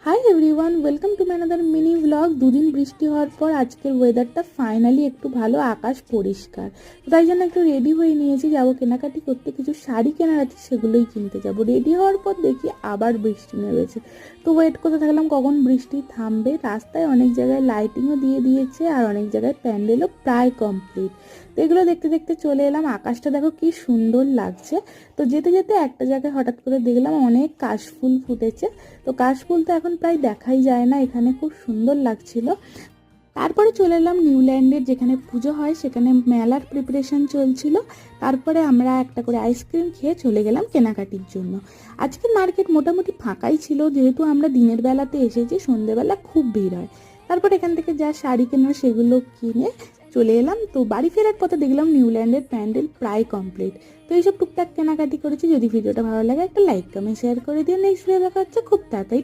Hi everyone, welcome to my another mini blog. দুদিন বৃষ্টি হওয়ার পর আজকের ওয়েদারটা ফাইনালি একটু ভালো, আকাশ পরিষ্কার। তাই জন্য একটু রেডি হয়ে নিয়েছি, যাবো কেনাকাটি করতে। কিছু শাড়ি কেনার আছে, সেগুলোই কিনতে যাব। রেডি হওয়ার পর দেখি আবার বৃষ্টি নেমেছে। তো ওয়েট করতে থাকলাম কখন বৃষ্টি থামবে। রাস্তায় অনেক জায়গায় লাইটিংও দিয়ে দিয়েছে, আর অনেক জায়গায় প্যান্ডেলও প্রায় কমপ্লিট। তো এগুলো দেখতে দেখতে চলে এলাম। আকাশটা দেখো কি সুন্দর লাগছে। তো যেতে যেতে একটা জায়গায় হঠাৎ করে দেখলাম অনেক কাশফুল ফুটেছে। তো কাশফুল তো এখন প্রায় দেখাই যায় না, এখানে খুব সুন্দর লাগছিল। তারপরে চলে এলাম নিউল্যান্ডের, যেখানে পুজো হয়, সেখানে মেলার প্রিপারেশন চলছিল। তারপরে আমরা একটা করে আইসক্রিম খেয়ে চলে গেলাম কেনাকাটির জন্য। আজকে মার্কেট মোটামুটি ফাঁকাই ছিল, যেহেতু আমরা দিনের বেলাতে এসেছি, সন্ধ্যেবেলা খুব ভিড় হয়। তারপর এখান থেকে যা শাড়ি কেনার সেগুলো কিনে চলে এলাম। তো বাড়ি ফেরার পথে দেখলাম নিউল্যান্ডের প্যান্ডেল প্রায় কমপ্লিট। তো এইসব টুকটাক কেনাকাটি করেছি। যদি ভিডিওটা ভালো লাগে একটা লাইক কমেন্ট শেয়ার করে দিয়ে নেক্সট ভিডিও দেখা হচ্ছে খুব তাড়াতাড়ি।